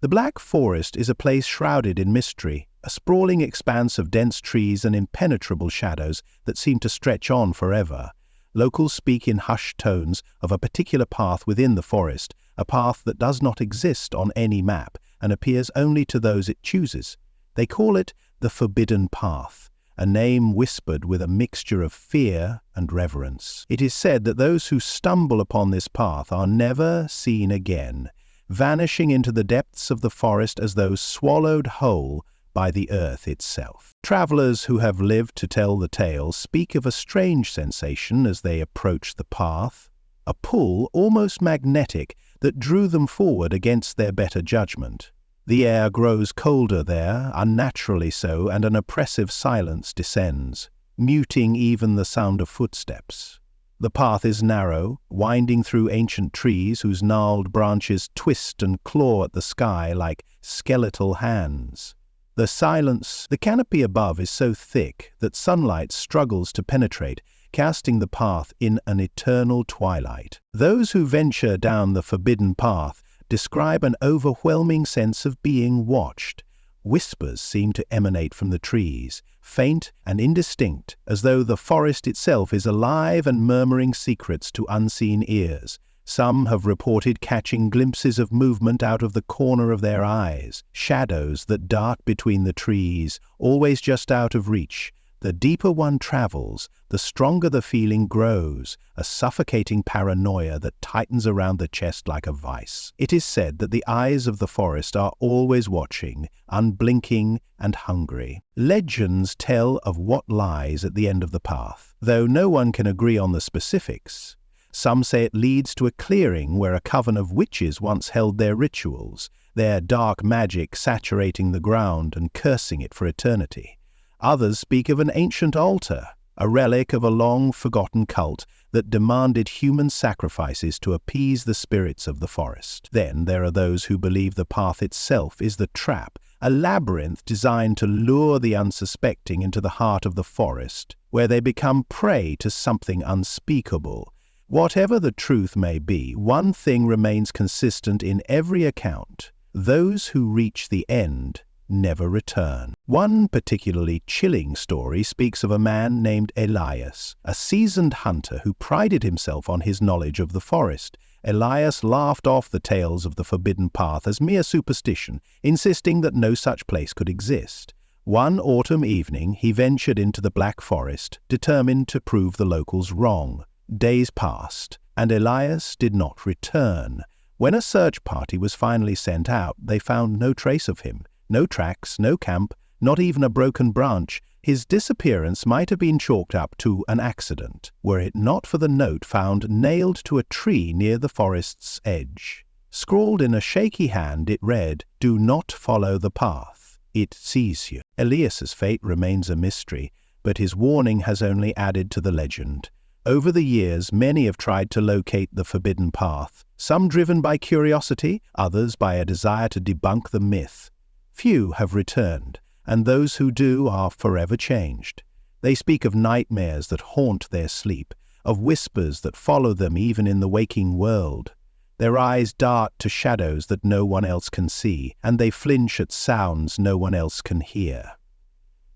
The Black Forest is a place shrouded in mystery, a sprawling expanse of dense trees and impenetrable shadows that seem to stretch on forever. Locals speak in hushed tones of a particular path within the forest, a path that does not exist on any map and appears only to those it chooses. They call it the Forbidden Path, a name whispered with a mixture of fear and reverence. It is said that those who stumble upon this path are never seen again, vanishing into the depths of the forest as though swallowed whole by the earth itself. Travelers who have lived to tell the tale speak of a strange sensation as they approach the path, a pull almost magnetic that drew them forward against their better judgment. The air grows colder there, unnaturally so, and an oppressive silence descends, muting even the sound of footsteps. The path is narrow, winding through ancient trees whose gnarled branches twist and claw at the sky like skeletal hands. The canopy above is so thick that sunlight struggles to penetrate, casting the path in an eternal twilight. Those who venture down the forbidden path describe an overwhelming sense of being watched. Whispers seem to emanate from the trees, faint and indistinct, as though the forest itself is alive and murmuring secrets to unseen ears. Some have reported catching glimpses of movement out of the corner of their eyes, shadows that dart between the trees, always just out of reach. The deeper one travels, the stronger the feeling grows, a suffocating paranoia that tightens around the chest like a vice. It is said that the eyes of the forest are always watching, unblinking and hungry. Legends tell of what lies at the end of the path, though no one can agree on the specifics. Some say it leads to a clearing where a coven of witches once held their rituals, their dark magic saturating the ground and cursing it for eternity. Others speak of an ancient altar, a relic of a long-forgotten cult that demanded human sacrifices to appease the spirits of the forest. Then there are those who believe the path itself is the trap, a labyrinth designed to lure the unsuspecting into the heart of the forest, where they become prey to something unspeakable. Whatever the truth may be, one thing remains consistent in every account: those who reach the end never return. One particularly chilling story speaks of a man named Elias, a seasoned hunter who prided himself on his knowledge of the forest. Elias laughed off the tales of the forbidden path as mere superstition, insisting that no such place could exist. One autumn evening he ventured into the Black Forest, determined to prove the locals wrong. Days passed, and Elias did not return. When a search party was finally sent out, they found no trace of him. No tracks, no camp, not even a broken branch. His disappearance might have been chalked up to an accident, were it not for the note found nailed to a tree near the forest's edge. Scrawled in a shaky hand, it read, "Do not follow the path. It sees you." Elias's fate remains a mystery, but his warning has only added to the legend. Over the years, many have tried to locate the forbidden path, some driven by curiosity, others by a desire to debunk the myth. Few have returned, and those who do are forever changed. They speak of nightmares that haunt their sleep, of whispers that follow them even in the waking world. Their eyes dart to shadows that no one else can see, and they flinch at sounds no one else can hear.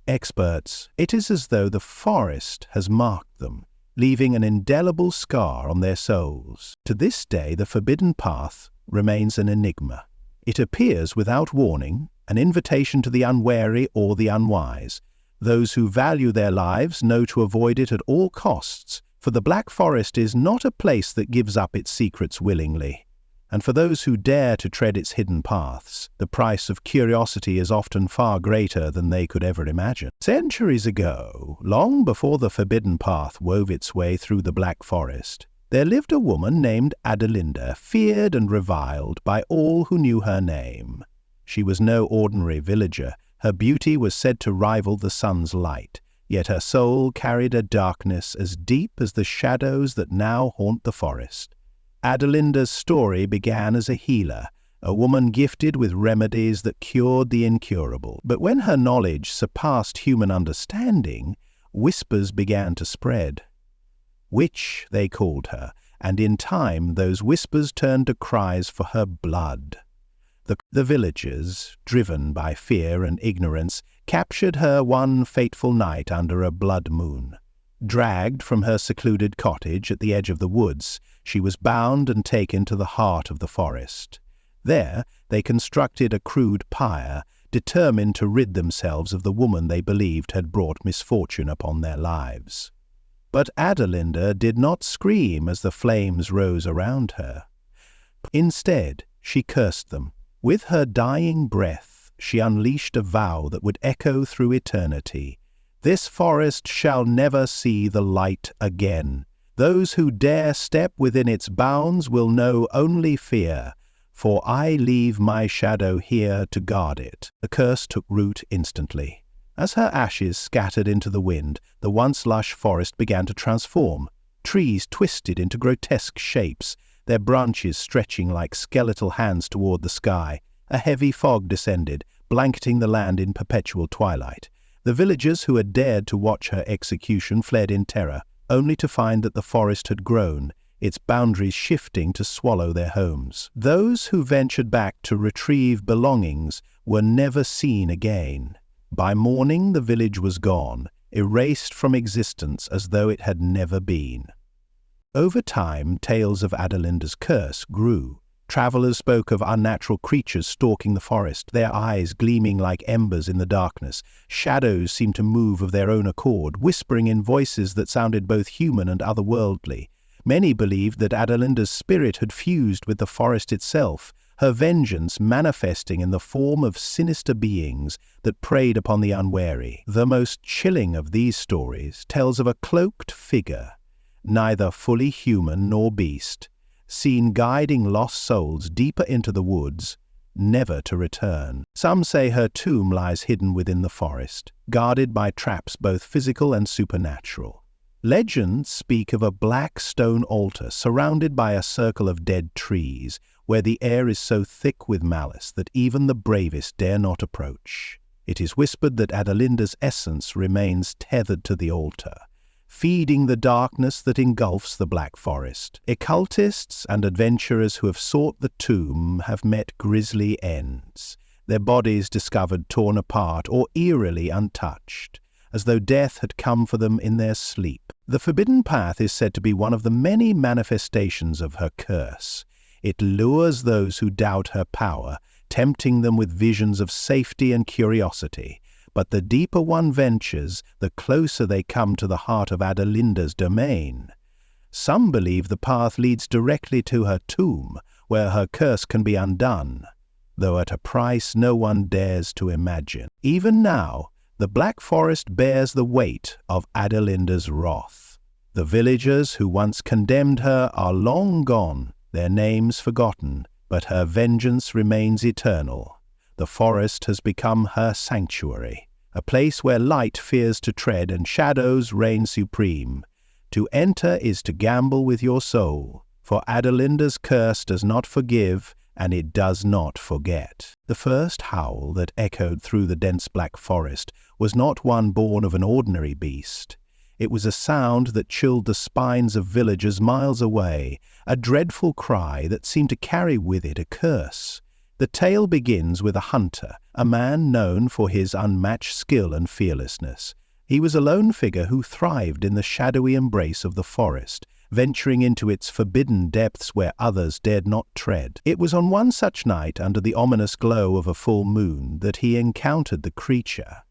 Experts, it is as though the forest has marked them, leaving an indelible scar on their souls. To this day, the forbidden path remains an enigma. It appears without warning, an invitation to the unwary or the unwise. Those who value their lives know to avoid it at all costs, for the Black Forest is not a place that gives up its secrets willingly. And for those who dare to tread its hidden paths, the price of curiosity is often far greater than they could ever imagine. Centuries ago, long before the forbidden path wove its way through the Black Forest, there lived a woman named Adelinda, feared and reviled by all who knew her name. She was no ordinary villager. Her beauty was said to rival the sun's light, yet her soul carried a darkness as deep as the shadows that now haunt the forest. Adelinda's story began as a healer, a woman gifted with remedies that cured the incurable. But when her knowledge surpassed human understanding, whispers began to spread. Witch, they called her, and in time those whispers turned to cries for her blood. The villagers, driven by fear and ignorance, captured her one fateful night under a blood moon. Dragged from her secluded cottage at the edge of the woods, she was bound and taken to the heart of the forest. There, they constructed a crude pyre, determined to rid themselves of the woman they believed had brought misfortune upon their lives. But Adelinda did not scream as the flames rose around her. Instead, she cursed them. With her dying breath, she unleashed a vow that would echo through eternity. This forest shall never see the light again. Those who dare step within its bounds will know only fear, for I leave my shadow here to guard it. The curse took root instantly. As her ashes scattered into the wind, the once lush forest began to transform. Trees twisted into grotesque shapes, their branches stretching like skeletal hands toward the sky. A heavy fog descended, blanketing the land in perpetual twilight. The villagers who had dared to watch her execution fled in terror, only to find that the forest had grown, its boundaries shifting to swallow their homes. Those who ventured back to retrieve belongings were never seen again. By morning, the village was gone, erased from existence as though it had never been. Over time, tales of Adelinda's curse grew. Travelers spoke of unnatural creatures stalking the forest, their eyes gleaming like embers in the darkness. Shadows seemed to move of their own accord, whispering in voices that sounded both human and otherworldly. Many believed that Adelinda's spirit had fused with the forest itself, her vengeance manifesting in the form of sinister beings that preyed upon the unwary. The most chilling of these stories tells of a cloaked figure, neither fully human nor beast, seen guiding lost souls deeper into the woods, never to return. Some say her tomb lies hidden within the forest, guarded by traps both physical and supernatural. Legends speak of a black stone altar surrounded by a circle of dead trees, where the air is so thick with malice that even the bravest dare not approach. It is whispered that Adelinda's essence remains tethered to the altar, feeding the darkness that engulfs the Black Forest. Occultists and adventurers who have sought the tomb have met grisly ends, their bodies discovered torn apart or eerily untouched, as though death had come for them in their sleep. The Forbidden Path is said to be one of the many manifestations of her curse. It lures those who doubt her power, tempting them with visions of safety and curiosity. But the deeper one ventures, the closer they come to the heart of Adelinda's domain. Some believe the path leads directly to her tomb, where her curse can be undone, though at a price no one dares to imagine. Even now, the Black Forest bears the weight of Adelinda's wrath. The villagers who once condemned her are long gone, their names forgotten, but her vengeance remains eternal. The forest has become her sanctuary, a place where light fears to tread and shadows reign supreme. To enter is to gamble with your soul, for Adelinda's curse does not forgive, and it does not forget. The first howl that echoed through the dense black forest was not one born of an ordinary beast. It was a sound that chilled the spines of villagers miles away, a dreadful cry that seemed to carry with it a curse. The tale begins with a hunter, a man known for his unmatched skill and fearlessness. He was a lone figure who thrived in the shadowy embrace of the forest, venturing into its forbidden depths where others dared not tread. It was on one such night, under the ominous glow of a full moon, that he encountered the creature.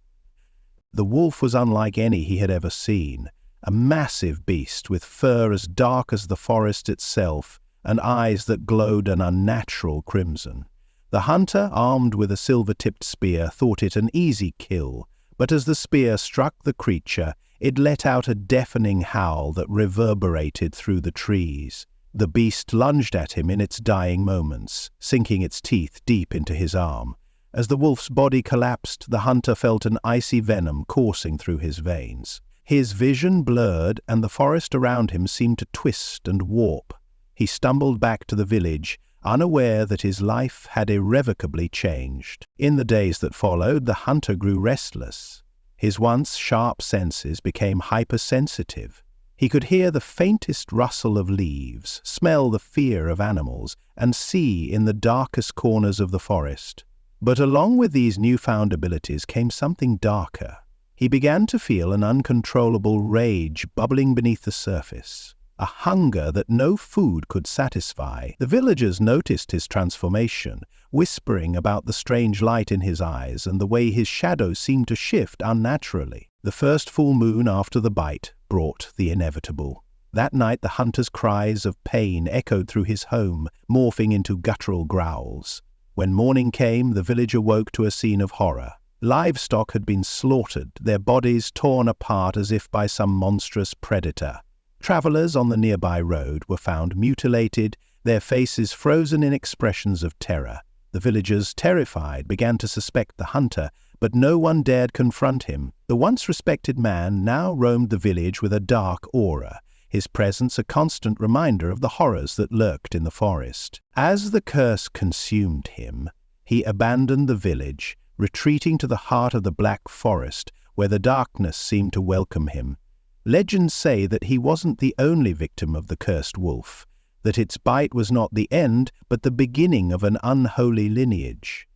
The wolf was unlike any he had ever seen, a massive beast with fur as dark as the forest itself and eyes that glowed an unnatural crimson. The hunter, armed with a silver-tipped spear, thought it an easy kill, but as the spear struck the creature, it let out a deafening howl that reverberated through the trees. The beast lunged at him in its dying moments, sinking its teeth deep into his arm. As the wolf's body collapsed, the hunter felt an icy venom coursing through his veins. His vision blurred, and the forest around him seemed to twist and warp. He stumbled back to the village, unaware that his life had irrevocably changed. In the days that followed, the hunter grew restless. His once sharp senses became hypersensitive. He could hear the faintest rustle of leaves, smell the fear of animals, and see in the darkest corners of the forest. But along with these newfound abilities came something darker. He began to feel an uncontrollable rage bubbling beneath the surface, a hunger that no food could satisfy. The villagers noticed his transformation, whispering about the strange light in his eyes and the way his shadow seemed to shift unnaturally. The first full moon after the bite brought the inevitable. That night the hunter's cries of pain echoed through his home, morphing into guttural growls. When morning came, the village awoke to a scene of horror. Livestock had been slaughtered, their bodies torn apart as if by some monstrous predator. Travelers on the nearby road were found mutilated, their faces frozen in expressions of terror. The villagers, terrified, began to suspect the hunter, but no one dared confront him. The once respected man now roamed the village with a dark aura, his presence a constant reminder of the horrors that lurked in the forest. As the curse consumed him, he abandoned the village, retreating to the heart of the Black Forest, where the darkness seemed to welcome him. Legends say that he wasn't the only victim of the cursed wolf, that its bite was not the end, but the beginning of an unholy lineage.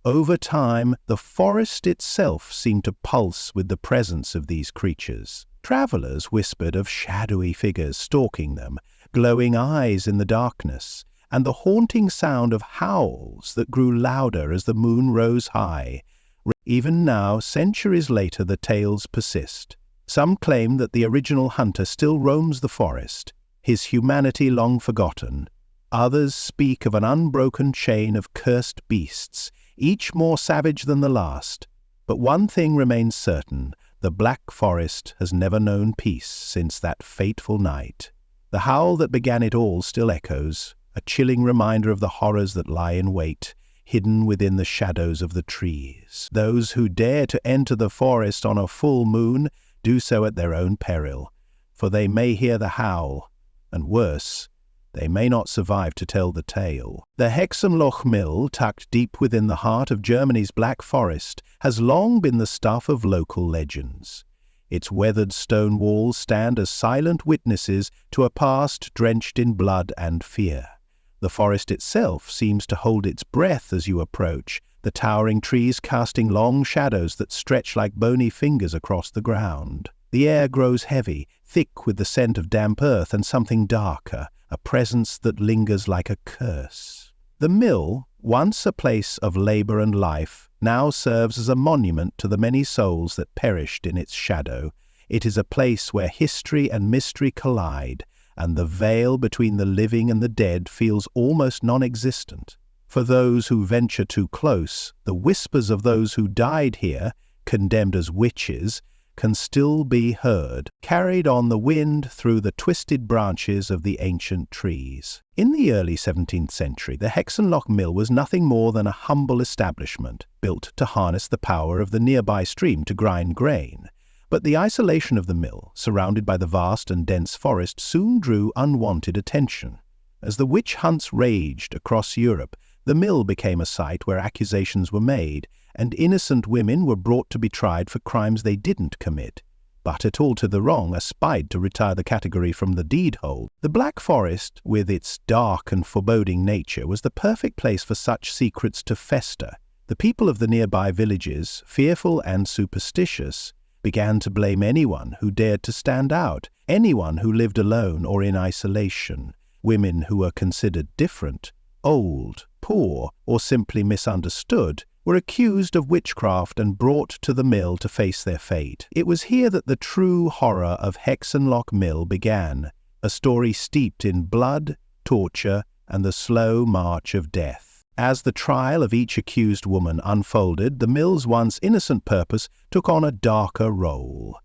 Over time, the forest itself seemed to pulse with the presence of these creatures. Travelers whispered of shadowy figures stalking them, glowing eyes in the darkness, and the haunting sound of howls that grew louder as the moon rose high. Even now, centuries later, the tales persist. Some claim that the original hunter still roams the forest, his humanity long forgotten. Others speak of an unbroken chain of cursed beasts, each more savage than the last. But one thing remains certain: the Black Forest has never known peace since that fateful night. The howl that began it all still echoes, a chilling reminder of the horrors that lie in wait, hidden within the shadows of the trees. Those who dare to enter the forest on a full moon do so at their own peril, for they may hear the howl, and worse, they may not survive to tell the tale. The Hexenloch Mill, tucked deep within the heart of Germany's Black Forest, has long been the stuff of local legends. Its weathered stone walls stand as silent witnesses to a past drenched in blood and fear. The forest itself seems to hold its breath as you approach, the towering trees casting long shadows that stretch like bony fingers across the ground. The air grows heavy, thick with the scent of damp earth and something darker, a presence that lingers like a curse. The mill, once a place of labor and life, now serves as a monument to the many souls that perished in its shadow. It is a place where history and mystery collide, and the veil between the living and the dead feels almost non-existent. For those who venture too close, the whispers of those who died here, condemned as witches, can still be heard, carried on the wind through the twisted branches of the ancient trees. In the early 17th century, the Hexenloch Mill was nothing more than a humble establishment, built to harness the power of the nearby stream to grind grain. But the isolation of the mill, surrounded by the vast and dense forest, soon drew unwanted attention. As the witch hunts raged across Europe, the mill became a site where accusations were made, and innocent women were brought to be tried for crimes they didn't commit. But it all to the wrong aspired to retire the category from the deed hole. The Black Forest, with its dark and foreboding nature, was the perfect place for such secrets to fester. The people of the nearby villages, fearful and superstitious, began to blame anyone who dared to stand out, anyone who lived alone or in isolation. Women who were considered different, old, poor, or simply misunderstood, were accused of witchcraft and brought to the mill to face their fate. It was here that the true horror of Hexenloch Mill began, a story steeped in blood, torture, and the slow march of death. As the trial of each accused woman unfolded, the mill's once innocent purpose took on a darker role.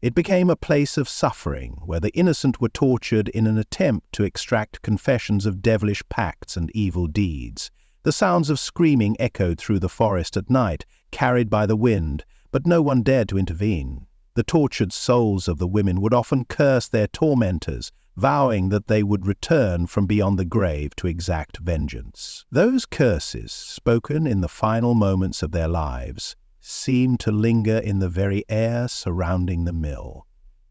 It became a place of suffering, where the innocent were tortured in an attempt to extract confessions of devilish pacts and evil deeds. The sounds of screaming echoed through the forest at night, carried by the wind, but no one dared to intervene. The tortured souls of the women would often curse their tormentors, vowing that they would return from beyond the grave to exact vengeance. Those curses, spoken in the final moments of their lives, seemed to linger in the very air surrounding the mill.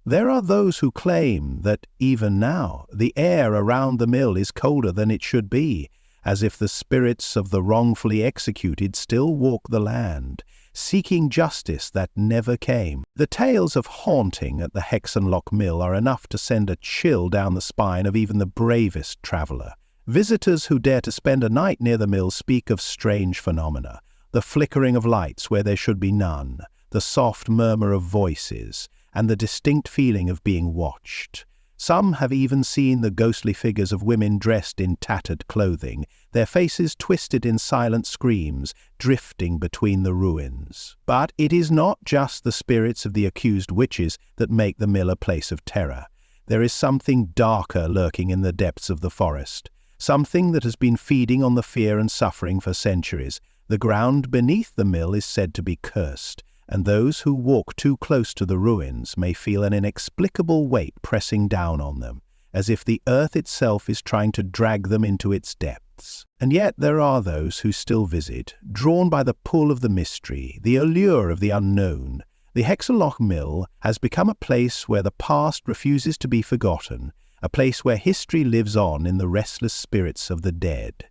There are those who claim that, even now, the air around the mill is colder than it should be, as if the spirits of the wrongfully executed still walk the land, seeking justice that never came. The tales of haunting at the Hexenloch Mill are enough to send a chill down the spine of even the bravest traveller. Visitors who dare to spend a night near the mill speak of strange phenomena, the flickering of lights where there should be none, the soft murmur of voices, and the distinct feeling of being watched. Some have even seen the ghostly figures of women dressed in tattered clothing, their faces twisted in silent screams, drifting between the ruins. But it is not just the spirits of the accused witches that make the mill a place of terror. There is something darker lurking in the depths of the forest, something that has been feeding on the fear and suffering for centuries. The ground beneath the mill is said to be cursed, and those who walk too close to the ruins may feel an inexplicable weight pressing down on them, as if the earth itself is trying to drag them into its depths. And yet there are those who still visit, drawn by the pull of the mystery, the allure of the unknown. The Hexenloch Mill has become a place where the past refuses to be forgotten, a place where history lives on in the restless spirits of the dead.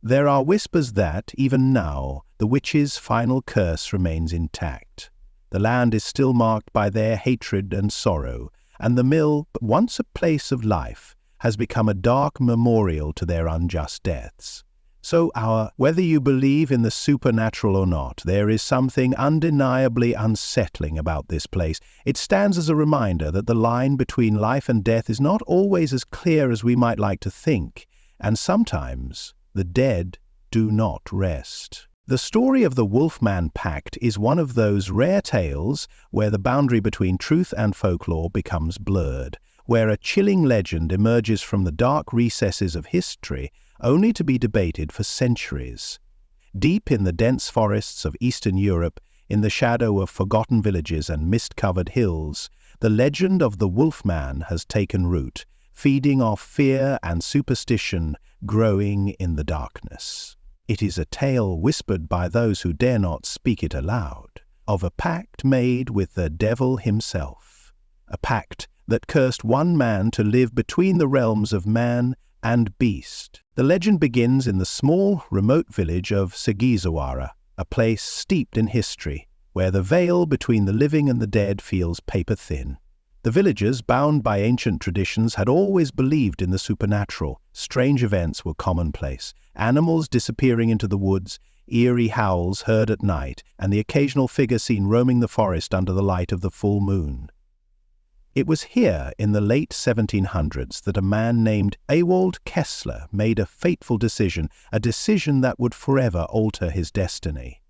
There are whispers that, even now, the witches' final curse remains intact. The land is still marked by their hatred and sorrow, and the mill, once a place of life, has become a dark memorial to their unjust deaths. So, whether you believe in the supernatural or not, there is something undeniably unsettling about this place. It stands as a reminder that the line between life and death is not always as clear as we might like to think, and sometimes the dead do not rest. The story of the Wolfman Pact is one of those rare tales where the boundary between truth and folklore becomes blurred, where a chilling legend emerges from the dark recesses of history only to be debated for centuries. Deep in the dense forests of Eastern Europe, in the shadow of forgotten villages and mist-covered hills, the legend of the Wolfman has taken root, feeding off fear and superstition, growing in the darkness. It is a tale whispered by those who dare not speak it aloud, of a pact made with the devil himself, a pact that cursed one man to live between the realms of man and beast. The legend begins in the small, remote village of Segizawara, a place steeped in history, where the veil between the living and the dead feels paper-thin. The villagers, bound by ancient traditions, had always believed in the supernatural. Strange events were commonplace. Animals disappearing into the woods, eerie howls heard at night, and the occasional figure seen roaming the forest under the light of the full moon. It was here in the late 1700s that a man named Ewald Kessler made a fateful decision, a decision that would forever alter his destiny.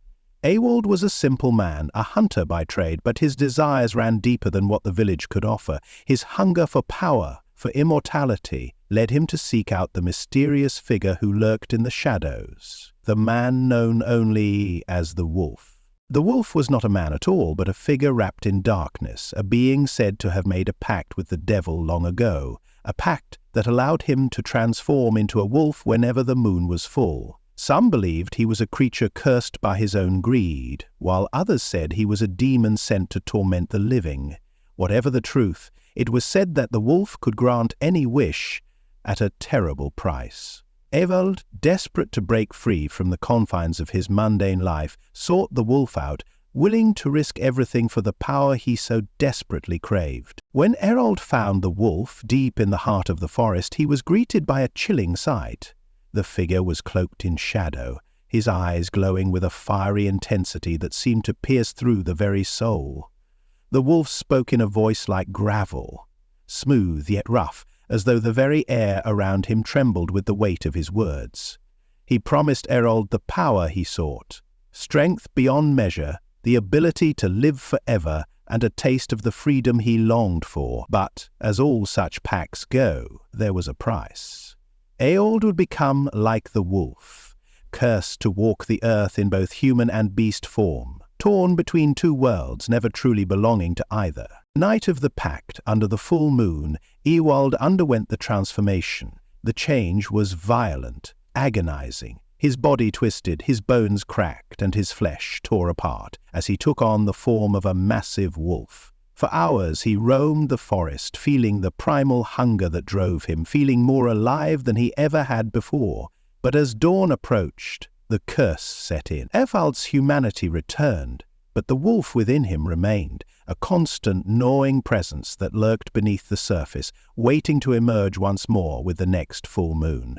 Ewald was a simple man, a hunter by trade, but his desires ran deeper than what the village could offer. His hunger for power, for immortality, led him to seek out the mysterious figure who lurked in the shadows, the man known only as the Wolf. The wolf was not a man at all, but a figure wrapped in darkness, a being said to have made a pact with the devil long ago, a pact that allowed him to transform into a wolf whenever the moon was full. Some believed he was a creature cursed by his own greed, while others said he was a demon sent to torment the living. Whatever the truth, it was said that the wolf could grant any wish at a terrible price. Ewald, desperate to break free from the confines of his mundane life, sought the wolf out, willing to risk everything for the power he so desperately craved. When Ewald found the wolf deep in the heart of the forest, he was greeted by a chilling sight. The figure was cloaked in shadow, his eyes glowing with a fiery intensity that seemed to pierce through the very soul. The wolf spoke in a voice like gravel, smooth yet rough, as though the very air around him trembled with the weight of his words. He promised Ewald the power he sought, strength beyond measure, the ability to live forever, and a taste of the freedom he longed for. But, as all such pacts go, there was a price. Ewald would become like the wolf, cursed to walk the earth in both human and beast form, torn between two worlds, never truly belonging to either. Night of the pact, under the full moon, Ewald underwent the transformation. The change was violent, agonizing. His body twisted, his bones cracked, and his flesh tore apart as he took on the form of a massive wolf. For hours he roamed the forest, feeling the primal hunger that drove him, feeling more alive than he ever had before. But as dawn approached, the curse set in. Ewald's humanity returned, but the wolf within him remained, a constant gnawing presence that lurked beneath the surface, waiting to emerge once more with the next full moon.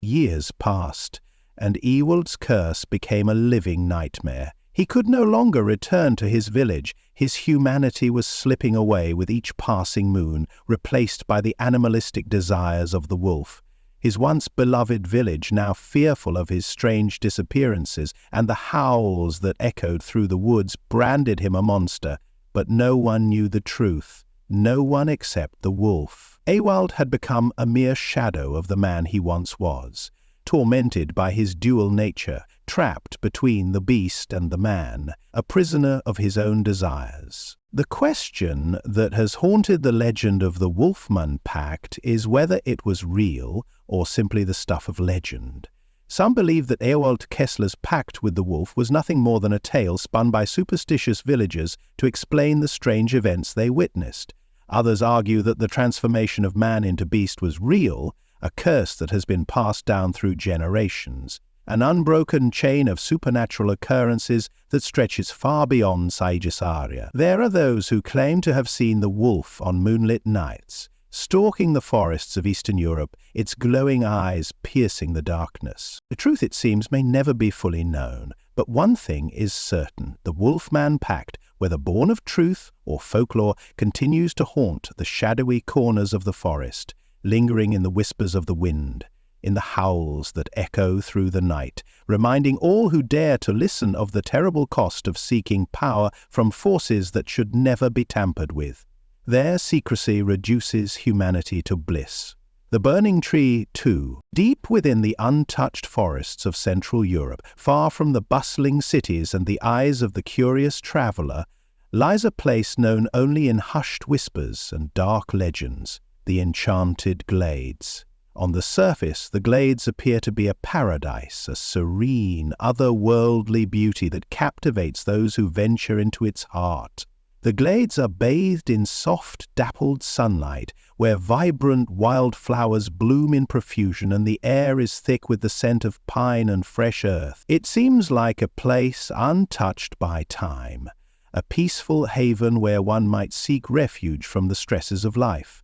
Years passed, and Ewald's curse became a living nightmare. He could no longer return to his village. His humanity was slipping away with each passing moon, replaced by the animalistic desires of the wolf. His once beloved village, now fearful of his strange disappearances, and the howls that echoed through the woods, branded him a monster. But no one knew the truth, no one except the wolf. Ewald had become a mere shadow of the man he once was, tormented by his dual nature, trapped between the beast and the man, a prisoner of his own desires. The question that has haunted the legend of the Wolfman Pact is whether it was real or simply the stuff of legend. Some believe that Ewald Kessler's pact with the wolf was nothing more than a tale spun by superstitious villagers to explain the strange events they witnessed. Others argue that the transformation of man into beast was real, a curse that has been passed down through generations, an unbroken chain of supernatural occurrences that stretches far beyond Saigisaria. There are those who claim to have seen the wolf on moonlit nights, stalking the forests of Eastern Europe, its glowing eyes piercing the darkness. The truth, it seems, may never be fully known, but one thing is certain: the Wolfman Pact, whether born of truth or folklore, continues to haunt the shadowy corners of the forest, lingering in the whispers of the wind, in the howls that echo through the night, reminding all who dare to listen of the terrible cost of seeking power from forces that should never be tampered with. Their secrecy reduces humanity to bliss. The burning tree, too, deep within the untouched forests of Central Europe, far from the bustling cities and the eyes of the curious traveller, lies a place known only in hushed whispers and dark legends: the enchanted glades. On the surface, the glades appear to be a paradise, a serene, otherworldly beauty that captivates those who venture into its heart. The glades are bathed in soft, dappled sunlight, where vibrant wildflowers bloom in profusion and the air is thick with the scent of pine and fresh earth. It seems like a place untouched by time, a peaceful haven where one might seek refuge from the stresses of life.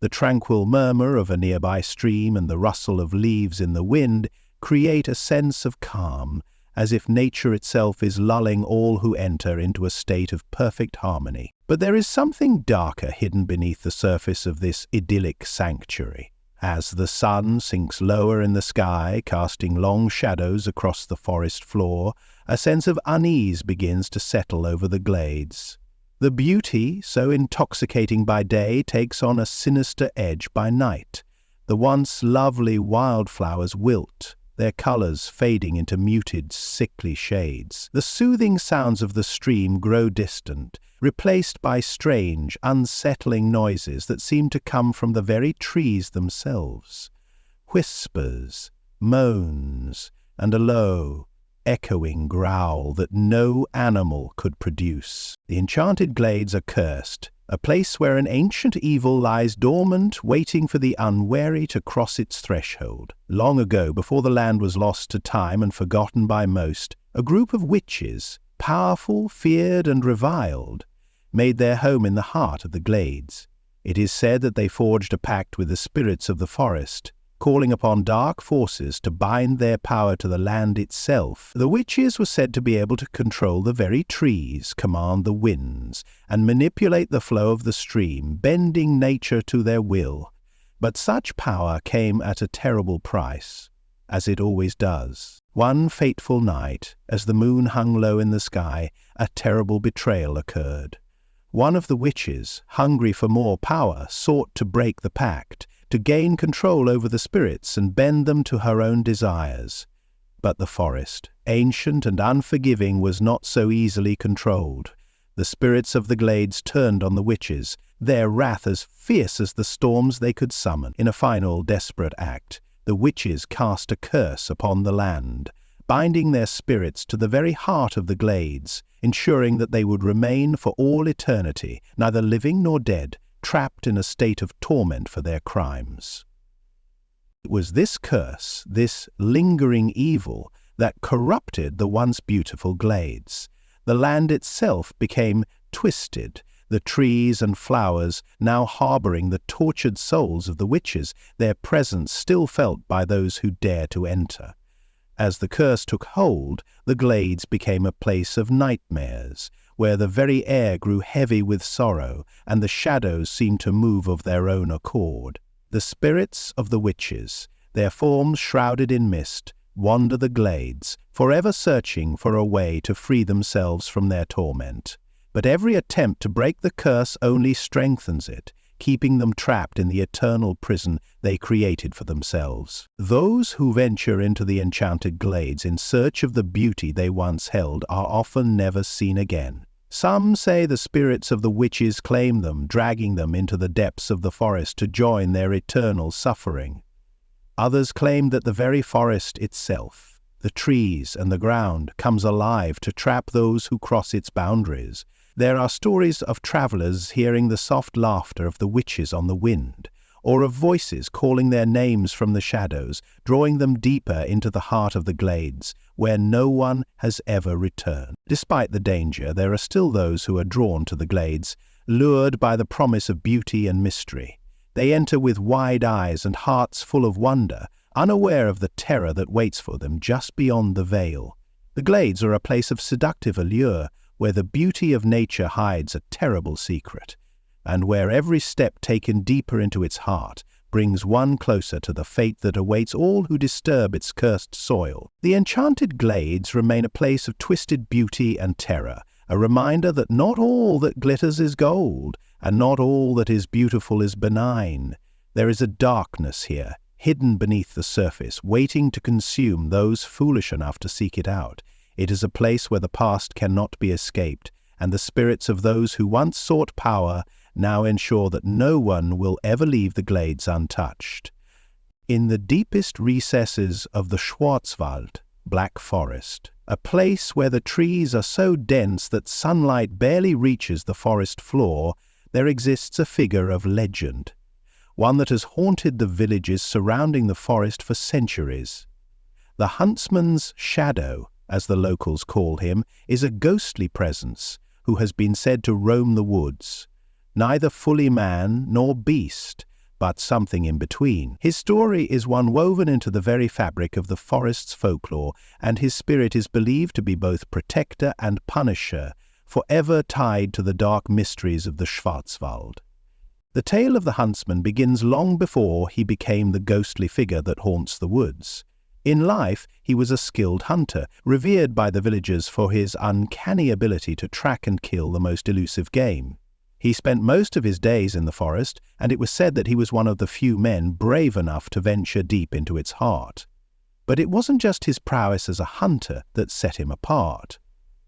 The tranquil murmur of a nearby stream and the rustle of leaves in the wind create a sense of calm, as if nature itself is lulling all who enter into a state of perfect harmony. But there is something darker hidden beneath the surface of this idyllic sanctuary. As the sun sinks lower in the sky, casting long shadows across the forest floor, a sense of unease begins to settle over the glades. The beauty, so intoxicating by day, takes on a sinister edge by night. The once lovely wildflowers wilt, their colors fading into muted, sickly shades. The soothing sounds of the stream grow distant, replaced by strange, unsettling noises that seem to come from the very trees themselves. Whispers, moans, and a low, echoing growl that no animal could produce. The enchanted glades are cursed, a place where an ancient evil lies dormant, waiting for the unwary to cross its threshold. Long ago, before the land was lost to time and forgotten by most, a group of witches, powerful, feared, and reviled, made their home in the heart of the glades. It is said that they forged a pact with the spirits of the forest, calling upon dark forces to bind their power to the land itself. The witches were said to be able to control the very trees, command the winds, and manipulate the flow of the stream, bending nature to their will. But such power came at a terrible price, as it always does. One fateful night, as the moon hung low in the sky, a terrible betrayal occurred. One of the witches, hungry for more power, sought to break the pact, to gain control over the spirits and bend them to her own desires. But the forest, ancient and unforgiving, was not so easily controlled. The spirits of the glades turned on the witches, their wrath as fierce as the storms they could summon. In a final desperate act, the witches cast a curse upon the land, binding their spirits to the very heart of the glades, ensuring that they would remain for all eternity, neither living nor dead, trapped in a state of torment for their crimes. It was this curse, this lingering evil, that corrupted the once beautiful glades. The land itself became twisted, the trees and flowers now harboring the tortured souls of the witches, their presence still felt by those who dare to enter. As the curse took hold, the glades became a place of nightmares, where the very air grew heavy with sorrow, and the shadows seemed to move of their own accord. The spirits of the witches, their forms shrouded in mist, wander the glades, forever searching for a way to free themselves from their torment. But every attempt to break the curse only strengthens it, keeping them trapped in the eternal prison they created for themselves. Those who venture into the enchanted glades in search of the beauty they once held are often never seen again. Some say the spirits of the witches claim them, dragging them into the depths of the forest to join their eternal suffering. Others claim that the very forest itself, the trees and the ground, comes alive to trap those who cross its boundaries. There are stories of travelers hearing the soft laughter of the witches on the wind, or of voices calling their names from the shadows, drawing them deeper into the heart of the glades, where no one has ever returned. Despite the danger, there are still those who are drawn to the glades, lured by the promise of beauty and mystery. They enter with wide eyes and hearts full of wonder, unaware of the terror that waits for them just beyond the veil. The glades are a place of seductive allure, where the beauty of nature hides a terrible secret, and where every step taken deeper into its heart brings one closer to the fate that awaits all who disturb its cursed soil. The enchanted glades remain a place of twisted beauty and terror, a reminder that not all that glitters is gold, and not all that is beautiful is benign. There is a darkness here, hidden beneath the surface, waiting to consume those foolish enough to seek it out. It is a place where the past cannot be escaped, and the spirits of those who once sought power now ensure that no one will ever leave the glades untouched. In the deepest recesses of the Schwarzwald, Black Forest, a place where the trees are so dense that sunlight barely reaches the forest floor, there exists a figure of legend, one that has haunted the villages surrounding the forest for centuries. The huntsman's shadow, as the locals call him, is a ghostly presence who has been said to roam the woods, neither fully man nor beast, but something in between. His story is one woven into the very fabric of the forest's folklore, and his spirit is believed to be both protector and punisher, forever tied to the dark mysteries of the Schwarzwald. The tale of the huntsman begins long before he became the ghostly figure that haunts the woods. In life, he was a skilled hunter, revered by the villagers for his uncanny ability to track and kill the most elusive game. He spent most of his days in the forest, and it was said that he was one of the few men brave enough to venture deep into its heart. But it wasn't just his prowess as a hunter that set him apart.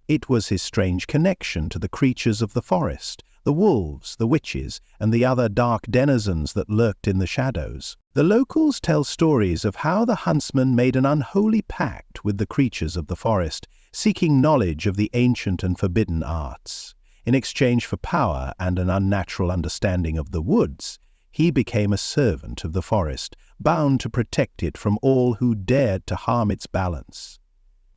It was his strange connection to the creatures of the forest, the wolves, the witches, and the other dark denizens that lurked in the shadows. The locals tell stories of how the huntsman made an unholy pact with the creatures of the forest, seeking knowledge of the ancient and forbidden arts. In exchange for power and an unnatural understanding of the woods, he became a servant of the forest, bound to protect it from all who dared to harm its balance.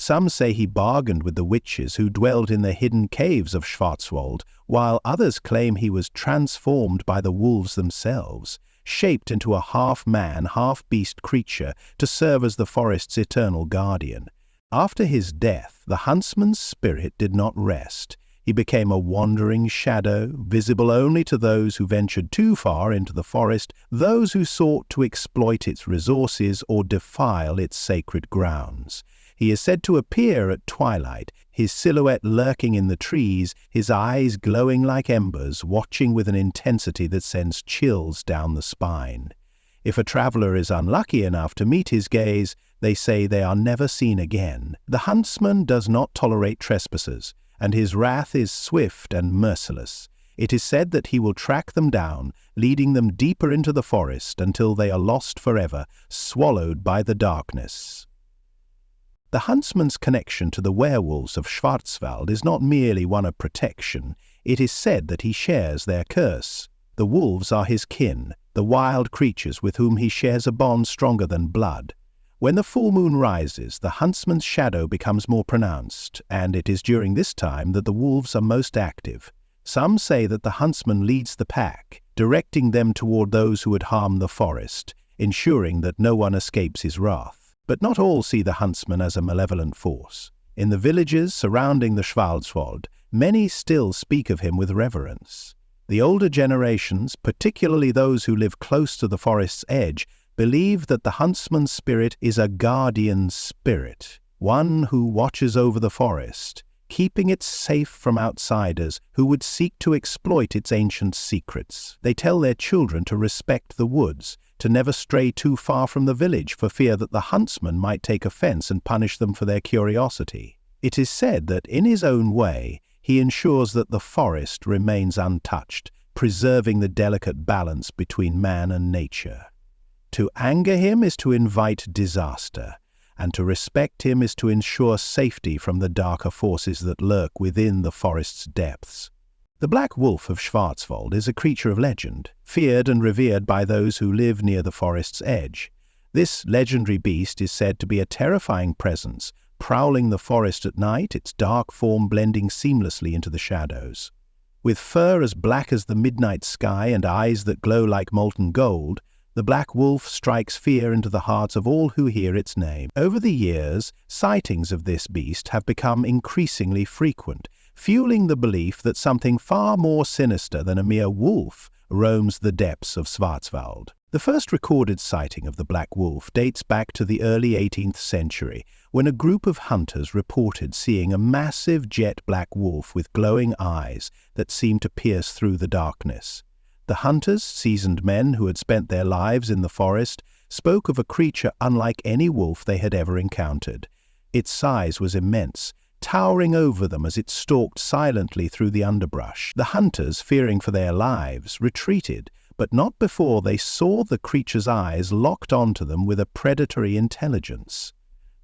Some say he bargained with the witches who dwelled in the hidden caves of Schwarzwald, while others claim he was transformed by the wolves themselves, shaped into a half-man, half-beast creature to serve as the forest's eternal guardian. After his death, the huntsman's spirit did not rest. He became a wandering shadow, visible only to those who ventured too far into the forest, those who sought to exploit its resources or defile its sacred grounds. He is said to appear at twilight, his silhouette lurking in the trees, his eyes glowing like embers, watching with an intensity that sends chills down the spine. If a traveler is unlucky enough to meet his gaze, they say they are never seen again. The huntsman does not tolerate trespassers, and his wrath is swift and merciless. It is said that he will track them down, leading them deeper into the forest until they are lost forever, swallowed by the darkness. The huntsman's connection to the werewolves of Schwarzwald is not merely one of protection. It is said that he shares their curse. The wolves are his kin, the wild creatures with whom he shares a bond stronger than blood. When the full moon rises, the huntsman's shadow becomes more pronounced, and it is during this time that the wolves are most active. Some say that the huntsman leads the pack, directing them toward those who would harm the forest, ensuring that no one escapes his wrath. But not all see the huntsman as a malevolent force. In the villages surrounding the Schwarzwald, many still speak of him with reverence. The older generations, particularly those who live close to the forest's edge, believe that the huntsman's spirit is a guardian spirit, one who watches over the forest, keeping it safe from outsiders who would seek to exploit its ancient secrets. They tell their children to respect the woods, to never stray too far from the village for fear that the huntsman might take offense and punish them for their curiosity. It is said that in his own way, he ensures that the forest remains untouched, preserving the delicate balance between man and nature. To anger him is to invite disaster, and to respect him is to ensure safety from the darker forces that lurk within the forest's depths. The Black Wolf of Schwarzwald is a creature of legend, feared and revered by those who live near the forest's edge. This legendary beast is said to be a terrifying presence, prowling the forest at night, its dark form blending seamlessly into the shadows. With fur as black as the midnight sky and eyes that glow like molten gold, the Black Wolf strikes fear into the hearts of all who hear its name. Over the years, sightings of this beast have become increasingly frequent, fueling the belief that something far more sinister than a mere wolf roams the depths of Schwarzwald. The first recorded sighting of the Black Wolf dates back to the early 18th century, when a group of hunters reported seeing a massive jet black wolf with glowing eyes that seemed to pierce through the darkness. The hunters, seasoned men who had spent their lives in the forest, spoke of a creature unlike any wolf they had ever encountered. Its size was immense, towering over them as it stalked silently through the underbrush. The hunters, fearing for their lives, retreated, but not before they saw the creature's eyes locked onto them with a predatory intelligence.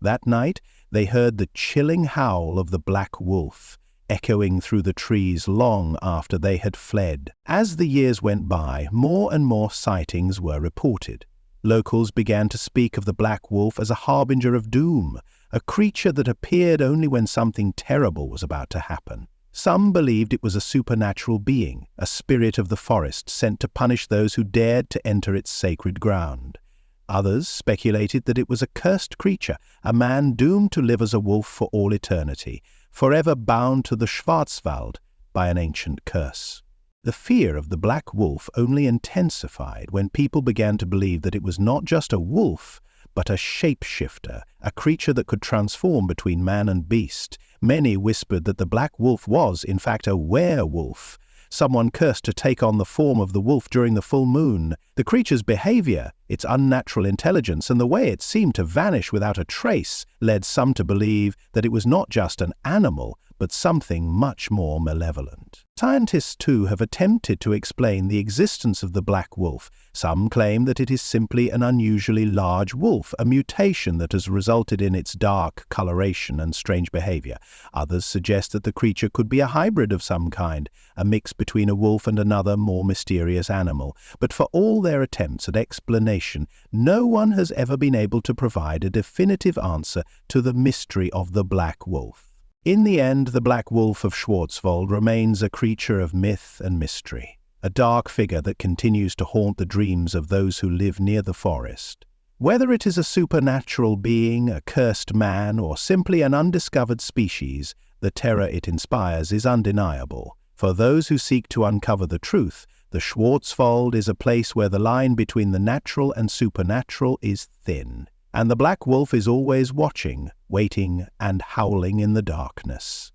That night, they heard the chilling howl of the Black Wolf, echoing through the trees long after they had fled. As the years went by, more and more sightings were reported. Locals began to speak of the Black Wolf as a harbinger of doom, a creature that appeared only when something terrible was about to happen. Some believed it was a supernatural being, a spirit of the forest sent to punish those who dared to enter its sacred ground. Others speculated that it was a cursed creature, a man doomed to live as a wolf for all eternity, forever bound to the Schwarzwald by an ancient curse. The fear of the Black Wolf only intensified when people began to believe that it was not just a wolf, but a shapeshifter, a creature that could transform between man and beast. Many whispered that the Black Wolf was, in fact, a werewolf, someone cursed to take on the form of the wolf during the full moon. The creature's behavior, its unnatural intelligence, and the way it seemed to vanish without a trace led some to believe that it was not just an animal, but something much more malevolent. Scientists, too, have attempted to explain the existence of the Black Wolf. Some claim that it is simply an unusually large wolf, a mutation that has resulted in its dark coloration and strange behavior. Others suggest that the creature could be a hybrid of some kind, a mix between a wolf and another more mysterious animal. But for all their attempts at explanation, no one has ever been able to provide a definitive answer to the mystery of the Black Wolf. In the end, the Black Wolf of Schwarzwald remains a creature of myth and mystery, a dark figure that continues to haunt the dreams of those who live near the forest. Whether it is a supernatural being, a cursed man, or simply an undiscovered species, the terror it inspires is undeniable. For those who seek to uncover the truth, the Schwarzwald is a place where the line between the natural and supernatural is thin, and the Black Wolf is always watching, waiting, and howling in the darkness.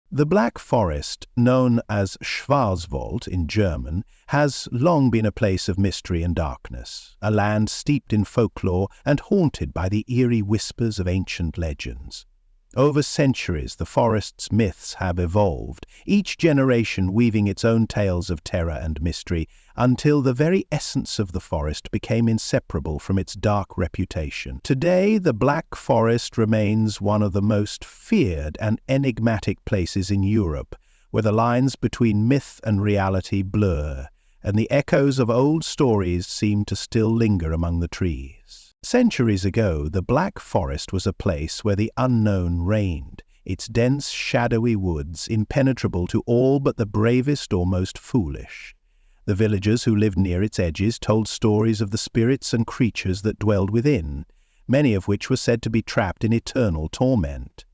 The Black Forest, known as Schwarzwald in German, has long been a place of mystery and darkness, a land steeped in folklore and haunted by the eerie whispers of ancient legends. Over centuries, the forest's myths have evolved, each generation weaving its own tales of terror and mystery, until the very essence of the forest became inseparable from its dark reputation. Today, the Black Forest remains one of the most feared and enigmatic places in Europe, where the lines between myth and reality blur, and the echoes of old stories seem to still linger among the trees. Centuries ago, the Black Forest was a place where the unknown reigned, its dense, shadowy woods impenetrable to all but the bravest or most foolish. The villagers who lived near its edges told stories of the spirits and creatures that dwelled within, many of which were said to be trapped in eternal torment.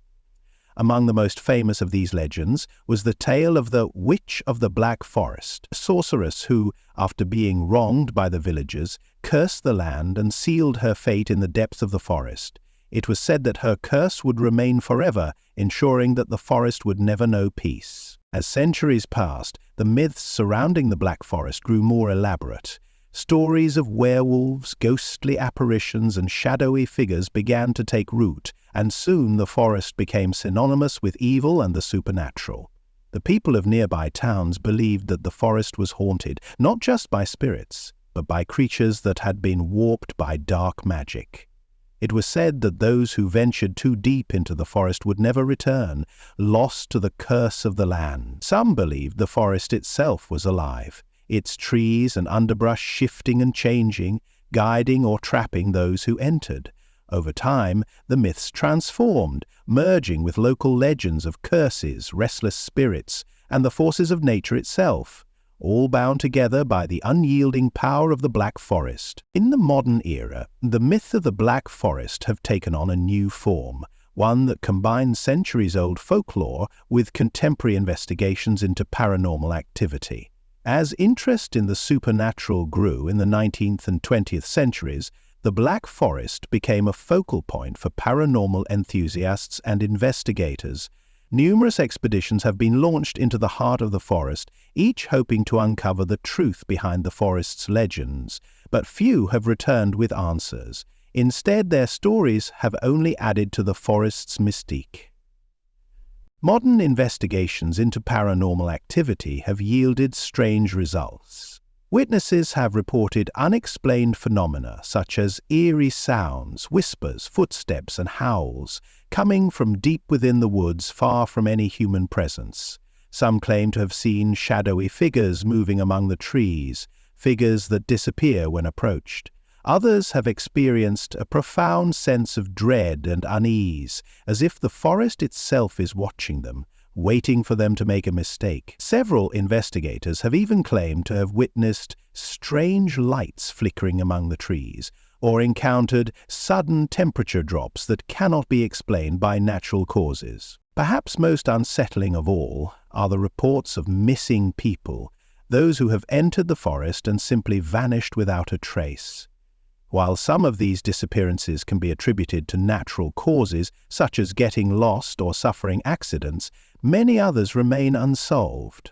Among the most famous of these legends was the tale of the Witch of the Black Forest, a sorceress who, after being wronged by the villagers, cursed the land and sealed her fate in the depths of the forest. It was said that her curse would remain forever, ensuring that the forest would never know peace. As centuries passed, the myths surrounding the Black Forest grew more elaborate. Stories of werewolves, ghostly apparitions, and shadowy figures began to take root, and soon the forest became synonymous with evil and the supernatural. The people of nearby towns believed that the forest was haunted, not just by spirits, but by creatures that had been warped by dark magic. It was said that those who ventured too deep into the forest would never return, lost to the curse of the land. Some believed the forest itself was alive, its trees and underbrush shifting and changing, guiding or trapping those who entered. Over time, the myths transformed, merging with local legends of curses, restless spirits, and the forces of nature itself, all bound together by the unyielding power of the Black Forest. In the modern era, the myth of the Black Forest have taken on a new form, one that combines centuries-old folklore with contemporary investigations into paranormal activity. As interest in the supernatural grew in the 19th and 20th centuries, the Black Forest became a focal point for paranormal enthusiasts and investigators. Numerous expeditions have been launched into the heart of the forest, each hoping to uncover the truth behind the forest's legends, but few have returned with answers. Instead, their stories have only added to the forest's mystique. Modern investigations into paranormal activity have yielded strange results. Witnesses have reported unexplained phenomena such as eerie sounds, whispers, footsteps, and howls coming from deep within the woods far from any human presence. Some claim to have seen shadowy figures moving among the trees, figures that disappear when approached. Others have experienced a profound sense of dread and unease, as if the forest itself is watching them, waiting for them to make a mistake. Several investigators have even claimed to have witnessed strange lights flickering among the trees, or encountered sudden temperature drops that cannot be explained by natural causes. Perhaps most unsettling of all are the reports of missing people, those who have entered the forest and simply vanished without a trace. While some of these disappearances can be attributed to natural causes, such as getting lost or suffering accidents, many others remain unsolved.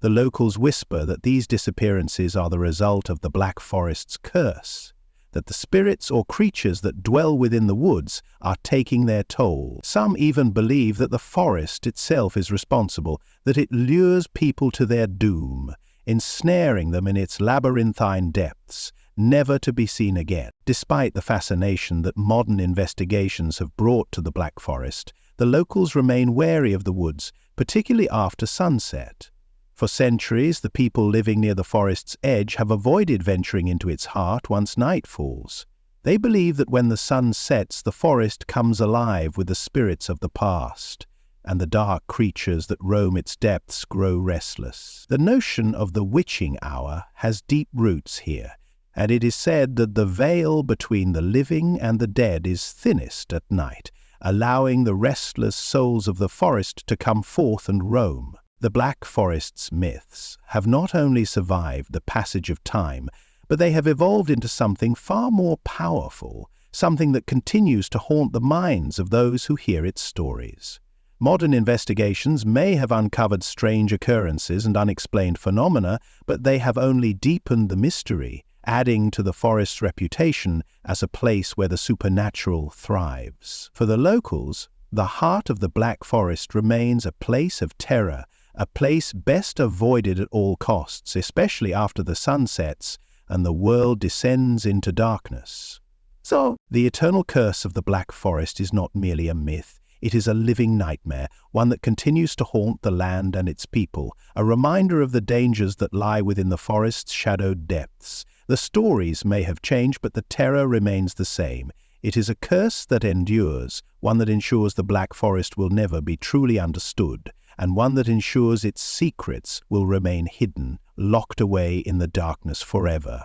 The locals whisper that these disappearances are the result of the Black Forest's curse, that the spirits or creatures that dwell within the woods are taking their toll. Some even believe that the forest itself is responsible, that it lures people to their doom, ensnaring them in its labyrinthine depths, never to be seen again. Despite the fascination that modern investigations have brought to the Black Forest, the locals remain wary of the woods, particularly after sunset. For centuries, the people living near the forest's edge have avoided venturing into its heart once night falls. They believe that when the sun sets, the forest comes alive with the spirits of the past, and the dark creatures that roam its depths grow restless. The notion of the witching hour has deep roots here, and it is said that the veil between the living and the dead is thinnest at night, allowing the restless souls of the forest to come forth and roam. The Black Forest's myths have not only survived the passage of time, but they have evolved into something far more powerful, something that continues to haunt the minds of those who hear its stories. Modern investigations may have uncovered strange occurrences and unexplained phenomena, but they have only deepened the mystery, adding to the forest's reputation as a place where the supernatural thrives. For the locals, the heart of the Black Forest remains a place of terror, a place best avoided at all costs, especially after the sun sets and the world descends into darkness. So, the eternal curse of the Black Forest is not merely a myth. It is a living nightmare, one that continues to haunt the land and its people, a reminder of the dangers that lie within the forest's shadowed depths. The stories may have changed, but the terror remains the same. It is a curse that endures, one that ensures the Black Forest will never be truly understood, and one that ensures its secrets will remain hidden, locked away in the darkness forever.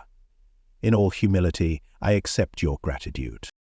In all humility, I accept your gratitude.